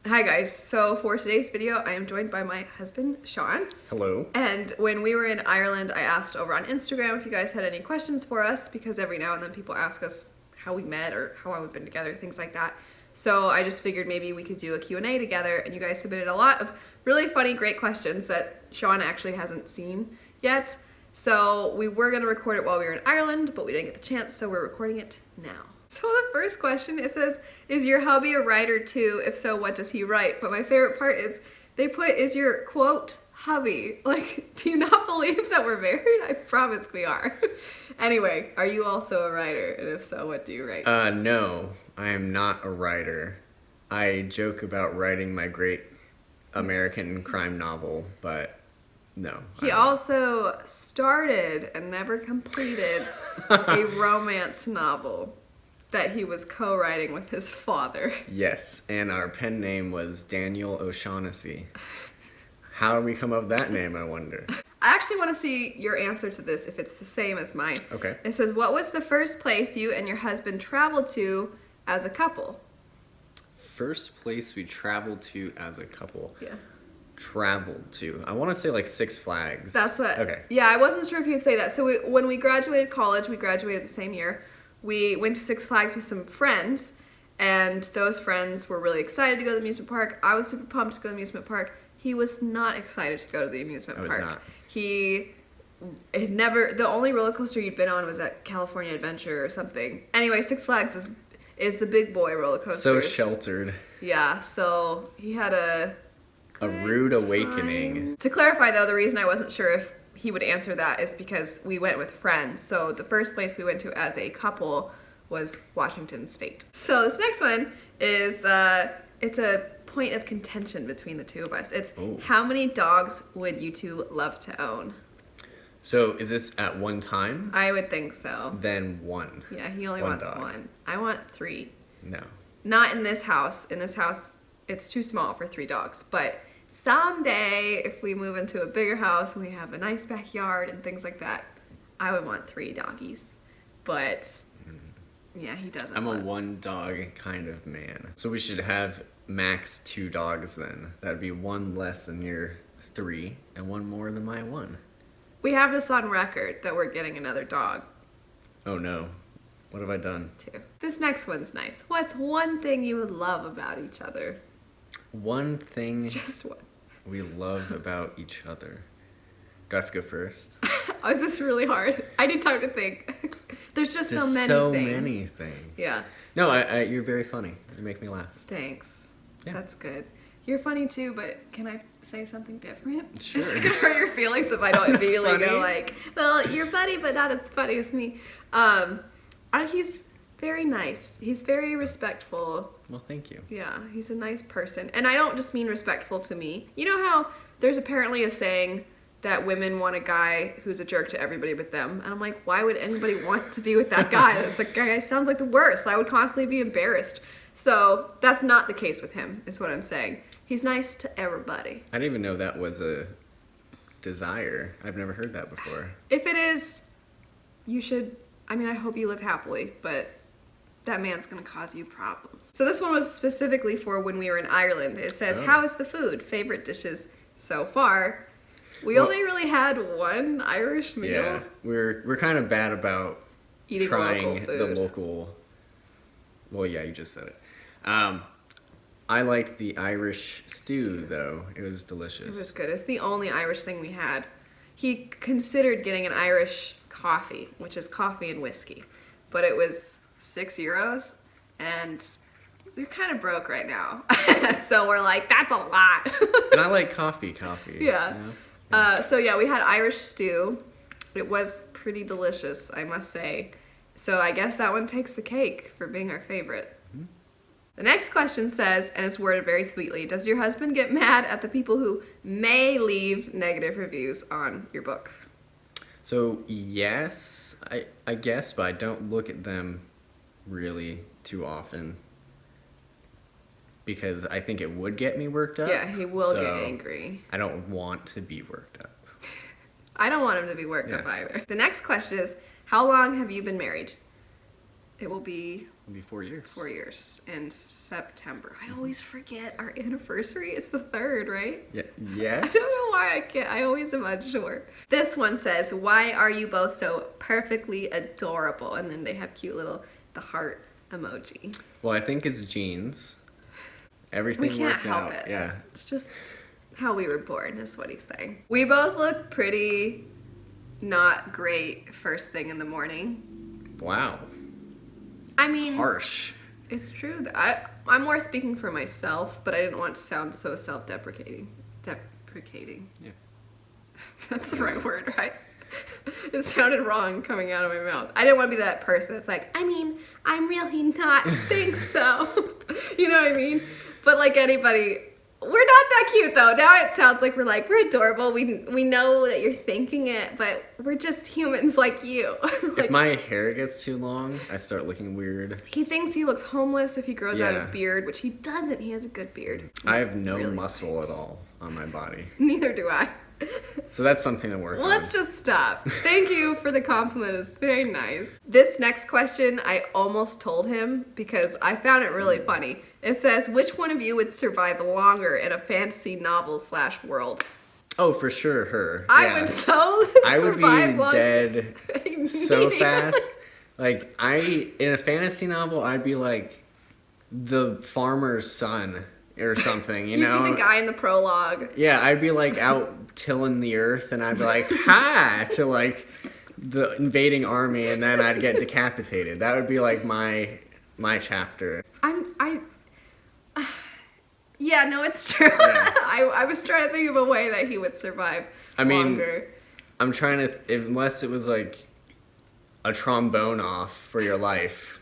Hi guys, so for today's video I am joined by my husband Sean. Hello. And when we were in Ireland I asked over on Instagram if you guys had any questions for us, because every now and then people ask us how we met or how long we've been together, things like that. So I just figured maybe we could do a Q&A together, and you guys submitted a lot of really funny, great questions that Sean actually hasn't seen yet. So we were going to record it while we were in Ireland, but we didn't get the chance, so we're recording it now. So the first question, it says, is your hubby a writer too? If so, what does he write? But my favorite part is they put, is your quote hubby? Like, do you not believe that we're married? I promise we are. Anyway, are you also a writer? And if so, what do you write? No, I am not a writer. I joke about writing my great American crime novel, but no. He also started and never completed a romance novel that he was co-writing with his father. Yes, and our pen name was Daniel O'Shaughnessy. How did we come up with that name, I wonder? I actually want to see your answer to this, if it's the same as mine. Okay. It says, what was the first place you and your husband traveled to as a couple? First place we traveled to as a couple. Yeah. Traveled to. I want to say like Six Flags. That's what. Okay. Yeah, I wasn't sure if you'd say that. So when we graduated college, we graduated the same year. We went to Six Flags with some friends, and those friends were really excited to go to the amusement park. I was super pumped to go to the amusement park. He was not excited to go to the amusement park. I was not. He had never, the only roller coaster he'd been on was at California Adventure or something. Anyway, Six Flags is the big boy roller coaster. So sheltered. Yeah, so he had a rude awakening. To clarify though, the reason I wasn't sure if he would answer that is because we went with friends. So the first place we went to as a couple was Washington State. So this next one is, it's a point of contention between the two of us. It's how many dogs would you two love to own? So is this at one time? I would think so. Then one. Yeah, he only One wants dog. one. I want 3. No. Not in this house. In this house, it's too small for 3 dogs. But someday, if we move into a bigger house and we have a nice backyard and things like that, I would want 3 doggies. But yeah, he doesn't. I'm a one dog kind of man. So we should have max 2 dogs then. That'd be 1 less than your 3 and 1 more than my 1. We have this on record that we're getting another dog. Oh no. What have I done? 2. This next one's nice. What's one thing you would love about each other? One thing Just one. we love about each other. Do I have to go first? Oh, is this really hard? I need time to think. There's just so many things. Yeah. No, you're very funny. You make me laugh. Thanks. Yeah. That's good. You're funny too, but can I say something different? Sure. It's gonna hurt your feelings if I don't immediately Funny? go like, well, you're funny, but not as funny as me. He's very nice. He's very respectful. Well, thank you. Yeah, he's a nice person. And I don't just mean respectful to me. You know how there's apparently a saying that women want a guy who's a jerk to everybody but them. And I'm like, why would anybody want to be with that guy? That's like, guy sounds like the worst. I would constantly be embarrassed. So that's not the case with him, is what I'm saying. He's nice to everybody. I didn't even know that was a desire. I've never heard that before. If it is, you should, I mean, I hope you live happily, but that man's gonna cause you problems. So this one was specifically for when we were in Ireland. It says, how is the food? Favorite dishes so far? We only really had one Irish meal. Yeah, we're kind of bad about Eating trying local food. the local. Well, yeah, you just said it. I liked the Irish stew, though. It was delicious. It was good. It's the only Irish thing we had. He considered getting an Irish coffee, which is coffee and whiskey, but it was €6, and we're kind of broke right now. So we're like, that's a lot. And I like coffee. Yeah. You know? So yeah, we had Irish stew. It was pretty delicious, I must say. So I guess that one takes the cake for being our favorite. Mm-hmm. The next question says, and it's worded very sweetly, does your husband get mad at the people who may leave negative reviews on your book? So yes, I guess, but I don't look at them really too often because I think it would get me worked up. Yeah, he will so get angry. I don't want to be worked up. I don't want him to be worked up either. The next question is, how long have you been married? It will be It'll be 4 years. 4 years in September. I always forget our anniversary is the 3rd, right? Yeah. Yes. I don't know why I can't. I always am unsure. This one says, "Why are you both so perfectly adorable?" And then they have cute little the heart emoji. Well, I think it's genes. We Everything can't worked help out. it. Yeah. It's just how we were born, is what he's saying. We both look pretty not great first thing in the morning. Wow. I mean, Harsh. it's true. I'm more speaking for myself, but I didn't want to sound so self-deprecating. Deprecating. Yeah. That's the right word, right? It sounded wrong coming out of my mouth. I didn't want to be that person that's like, I mean, I'm really not. Thanks, so. You know what I mean? But like anybody, we're not that cute though. Now it sounds like we're adorable. We know that you're thinking it, but we're just humans like you. Like, If my hair gets too long, I start looking weird. he thinks he looks homeless if he grows out his Yeah. beard, which he doesn't. He has a good beard. I have no Really muscle white. at all on my body. Neither do I. So that's something to work on. Let's just stop. Thank you for the compliment. It's very nice. This next question, I almost told him because I found it really funny. It says, "Which one of you would survive longer in a fantasy novel / world?" Oh, for sure, her. I Yeah. would so I would survive be longer. dead so Immediately. fast. Like, in a fantasy novel, I'd be like the farmer's son or something, you You'd know? be the guy in the prologue. Yeah, I'd be like out tilling the earth and I'd be like, hi, to like the invading army, and then I'd get decapitated. That would be like my chapter. Yeah, no, it's true. Yeah. I was trying to think of a way that he would survive I mean, longer. I'm trying to, unless it was like a trombone off for your life,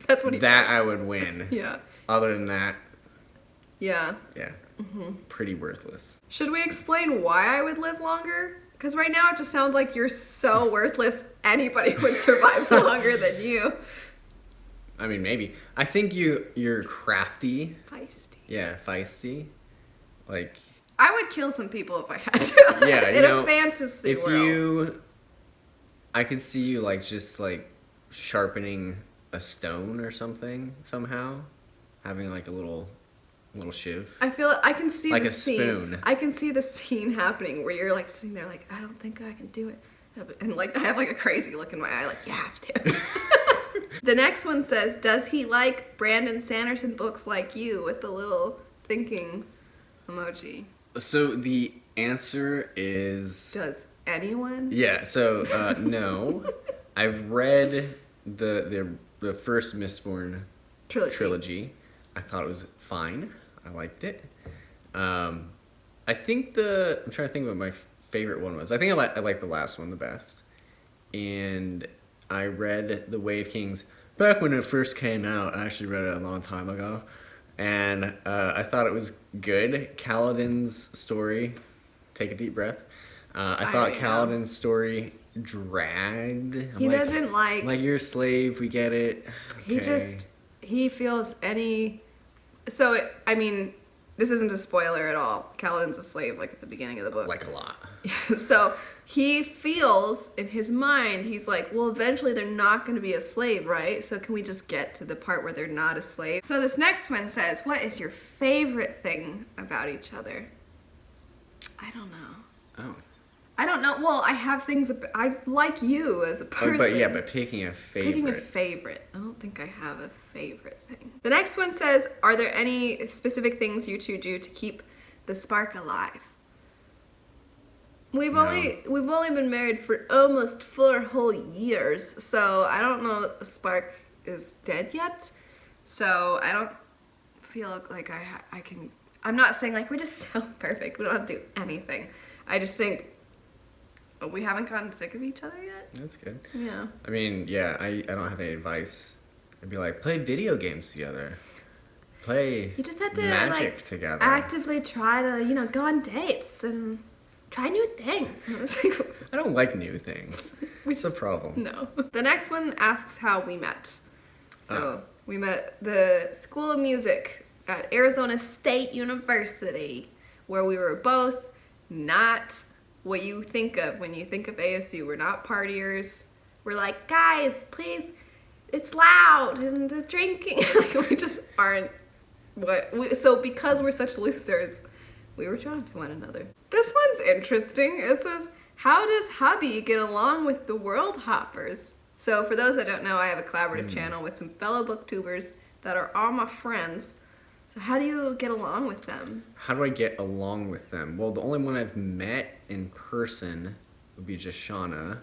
That's what he that does. I would win. Yeah. Other than that, Yeah. yeah, pretty worthless. Should we explain why I would live longer? Because right now it just sounds like you're so worthless, anybody would survive longer than you. I mean, maybe. I think you're crafty. Feisty. Yeah, feisty. Like, I would kill some people if I had to. Yeah, you in know, a fantasy if world. I could see you like just like sharpening a stone or something somehow, having like a little shiv. I feel I can see Like the a scene. spoon. I can see the scene happening where you're like sitting there like, I don't think I can do it. And like I have like a crazy look in my eye, like, you have to. The next one says, "Does he like Brandon Sanderson books like you?" with the little thinking emoji. So the answer is Does anyone? yeah. So no, I've read the first Mistborn trilogy. I thought it was fine. I liked it. I think I'm trying to think what my favorite one was. I think I like the last one the best. And I read The Way of Kings back when it first came out. I actually read it a long time ago. And I thought it was good. Kaladin's story, take a deep breath. I thought know. Kaladin's story dragged. He doesn't like. I'm like, you're a slave, we get it. Okay. He feels any. So, I mean, this isn't a spoiler at all. Kaladin's a slave, like at the beginning of the book. Like a lot. So he feels in his mind, he's like, well, eventually they're not going to be a slave, right? So can we just get to the part where they're not a slave? So this next one says, what is your favorite thing about each other? I don't know. Oh. I don't know. Well, I have things. I like you as a person. But picking a favorite. Picking a favorite. I don't think I have a favorite thing. The next one says, are there any specific things you two do to keep the spark alive? We've No. only been married for almost 4 whole years, so I don't know that the spark is dead yet. So I don't feel like I can. I'm not saying like we're just so perfect. We don't have to do anything. I just think we haven't gotten sick of each other yet. That's good. Yeah. I mean, yeah, I don't have any advice. I'd be like, play video games together. Play You just have to Magic like together. actively try to go on dates and try new things. And it's like, I don't like new things. What's the problem? no. The next one asks how we met. So we met at the School of Music at Arizona State University, where we were both not what you think of when you think of ASU. We're not partiers. We're like, guys, please it's loud and the drinking. Like, we just aren't so because we're such losers, we were drawn to one another. This one's interesting. It says, how does hubby get along with the world hoppers? So for those that don't know, I have a collaborative channel with some fellow booktubers that are all my friends. So how do you get along with them? How do I get along with them? Well, the only one I've met in person would be just Shauna,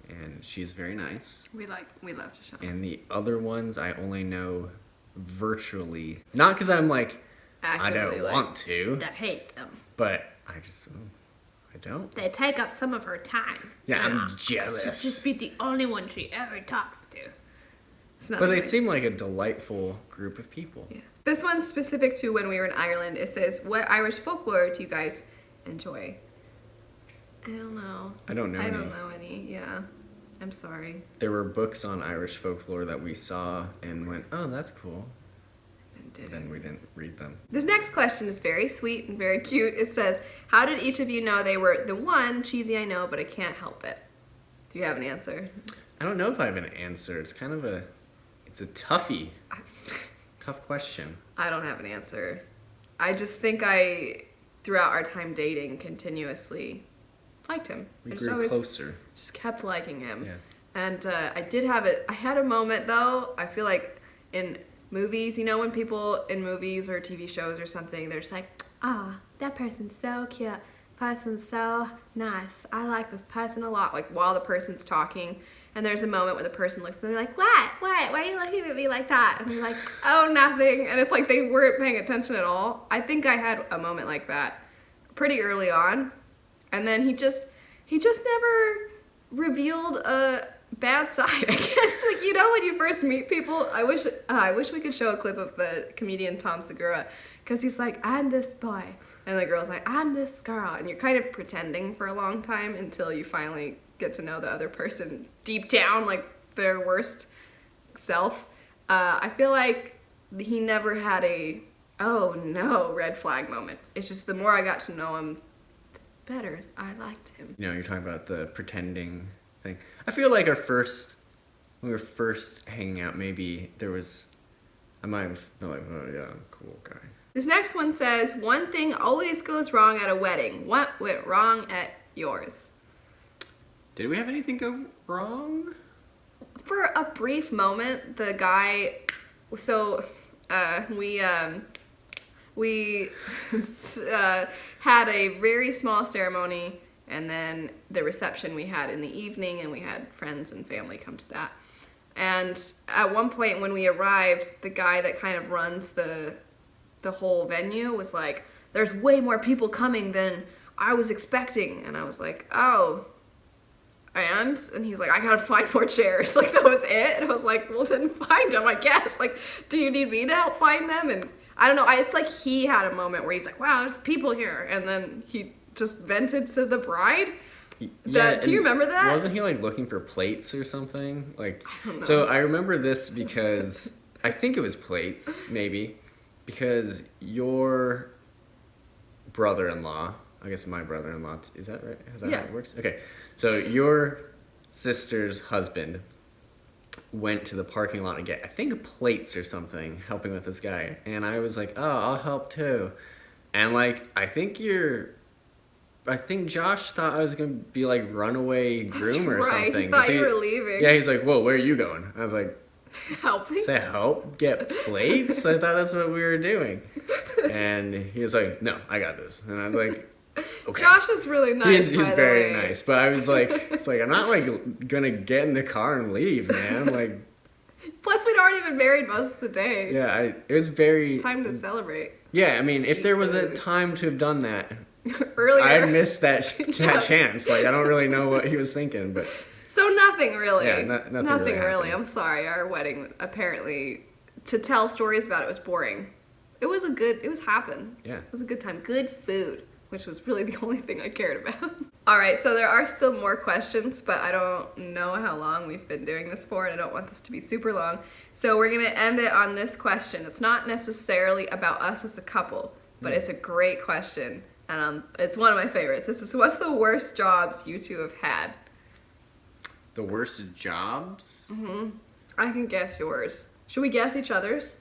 and she's very nice. We love Shauna. And the other ones I only know virtually. Not because I'm like, actively, I don't want to. That hate them. But I don't. They take up some of her time. Yeah, I'm jealous. She'd just be the only one she ever talks to. But they seem like a delightful group of people. Yeah. This one's specific to when we were in Ireland. It says, what Irish folklore do you guys enjoy? I don't know. I don't know any. Yeah. I'm sorry. There were books on Irish folklore that we saw and went, oh, that's cool. Then we didn't read them. This next question is very sweet and very cute. It says, how did each of you know they were the one? Cheesy, I know, but I can't help it. Do you have an answer? I don't know if I have an answer. It's kind of it's a toughie. Tough question. I don't have an answer. I just think throughout our time dating, continuously liked him. We grew closer. Just kept liking him. Yeah. And I had a moment though, I feel like in movies, when people in movies or TV shows or something, they're just like, that person's so cute, person's so nice, I like this person a lot, like while the person's talking, and there's a moment where the person looks at them, they're like, what, why are you looking at me like that? And they're like, oh, nothing, and it's like they weren't paying attention at all. I think I had a moment like that pretty early on, and then he just never revealed a bad side, I guess. Like, when you first meet people, I wish we could show a clip of the comedian Tom Segura, because he's like, I'm this boy, and the girl's like, I'm this girl, and you're kind of pretending for a long time until you finally get to know the other person deep down, like their worst self. I feel like he never had a oh no red flag moment. It's just the more I got to know him, the better I liked him. You're talking about the pretending thing. I feel like when we were first hanging out, maybe I might have been like, oh yeah, I'm a cool guy. This next one says, one thing always goes wrong at a wedding. What went wrong at yours? Did we have anything go wrong? For a brief moment, the guy, we had a very small ceremony, and then the reception we had in the evening, and we had friends and family come to that. And at one point when we arrived, the guy that kind of runs the whole venue was like, there's way more people coming than I was expecting. And I was like, oh, and he's like, I gotta find more chairs. Like, that was it. And I was like, well, then find them, I guess. Like, do you need me to help find them? And I don't know. It's like he had a moment where he's like, wow, there's people here. And then he just vented to the bride. Yeah, do you remember that? Wasn't he like looking for plates or something? Like, I don't know. So I remember this because I think it was plates, maybe, because your brother-in-law, I guess my brother-in-law, is that right? Is that how it works? Okay. So your sister's husband went to the parking lot to get, I think, plates or something, helping with this guy. And I was like, oh, I'll help too. And like, I think Josh thought I was going to be like runaway groom or something. He thought you were leaving. Yeah, he's like, whoa, where are you going? I was like, helping? Say help? Get plates? I thought that's what we were doing. And he was like, no, I got this. And I was like, okay. Josh is really nice. He's very nice. But I was like, it's like, I'm not like going to get in the car and leave, man. Like, plus we'd already been married most of the day. Yeah, it was very... time to celebrate. Yeah, I mean, if there was a time to have done that... earlier. I missed that chance. Like, I don't really know what he was thinking, but... So nothing really. Yeah, nothing really. I'm sorry. Our wedding, apparently, to tell stories about it was boring. It was happen. Yeah. It was a good time. Good food, which was really the only thing I cared about. All right, so there are still more questions, but I don't know how long we've been doing this for, and I don't want this to be super long. So we're going to end it on this question. It's not necessarily about us as a couple, but it's a great question, and it's one of my favorites. This is, what's the worst jobs you two have had? The worst jobs? Mm-hmm. I can guess yours. Should we guess each other's?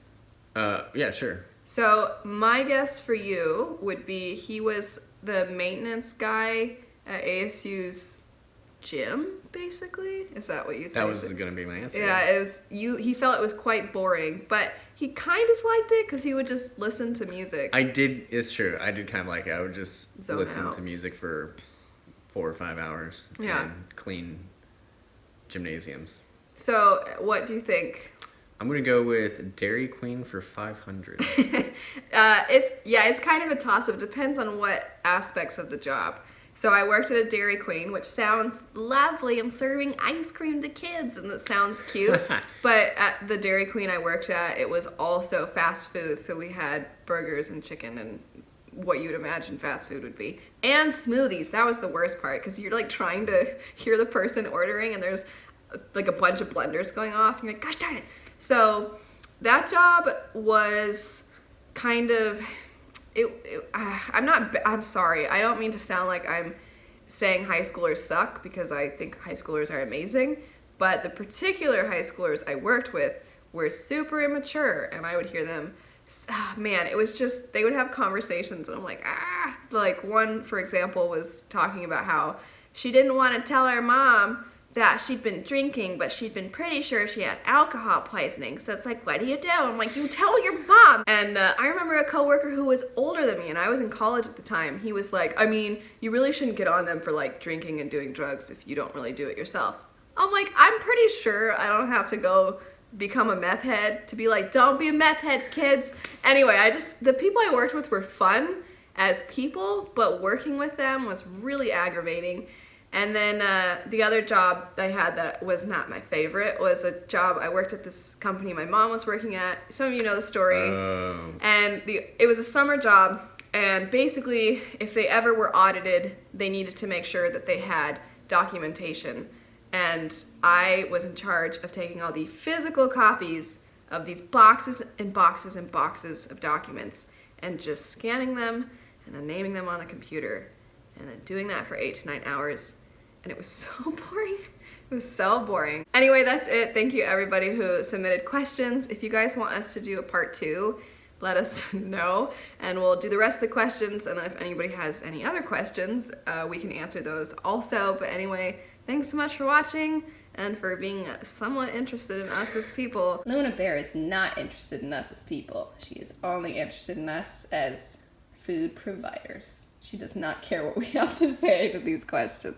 Yeah, sure. So my guess for you would be he was the maintenance guy at ASU's gym, basically. Is that what you'd say? That was going to be my answer. Yeah, it was you. He felt it was quite boring, but he kind of liked it because he would just listen to music. It's true. I did kind of like it. I would just listen out to music for 4 or 5 hours. Yeah. And clean gymnasiums. So, what do you think? I'm gonna go with Dairy Queen for 500. It's kind of a toss-up. It depends on what aspects of the job. So I worked at a Dairy Queen, which sounds lovely. I'm serving ice cream to kids, and that sounds cute. But at the Dairy Queen I worked at, it was also fast food. So we had burgers and chicken and what you would imagine fast food would be. And smoothies. That was the worst part because you're like trying to hear the person ordering and there's like a bunch of blenders going off. And you're like, gosh darn it. So that job was kind of... I'm sorry. I don't mean to sound like I'm saying high schoolers suck because I think high schoolers are amazing. But the particular high schoolers I worked with were super immature, and I would hear them, man, it was just, they would have conversations, and I'm like, like one, for example, was talking about how she didn't want to tell her mom that she'd been drinking, but she'd been pretty sure she had alcohol poisoning. So it's like, what do? I'm like, you tell your mom. And I remember a coworker who was older than me, and I was in college at the time. He was like, I mean, you really shouldn't get on them for like drinking and doing drugs if you don't really do it yourself. I'm like, I'm pretty sure I don't have to go become a meth head to be like, don't be a meth head, kids. Anyway, the people I worked with were fun as people, but working with them was really aggravating. And then the other job I had that was not my favorite was a job, I worked at this company my mom was working at. Some of you know the story. Oh. And it was a summer job, and basically if they ever were audited, they needed to make sure that they had documentation. And I was in charge of taking all the physical copies of these boxes and boxes and boxes of documents and just scanning them and then naming them on the computer and then doing that for 8 to 9 hours. And it was so boring. It was so boring. Anyway, that's it. Thank you everybody who submitted questions. If you guys want us to do a part 2, let us know. And we'll do the rest of the questions. And if anybody has any other questions, we can answer those also. But anyway, thanks so much for watching and for being somewhat interested in us as people. Luna Bear is not interested in us as people. She is only interested in us as food providers. She does not care what we have to say to these questions.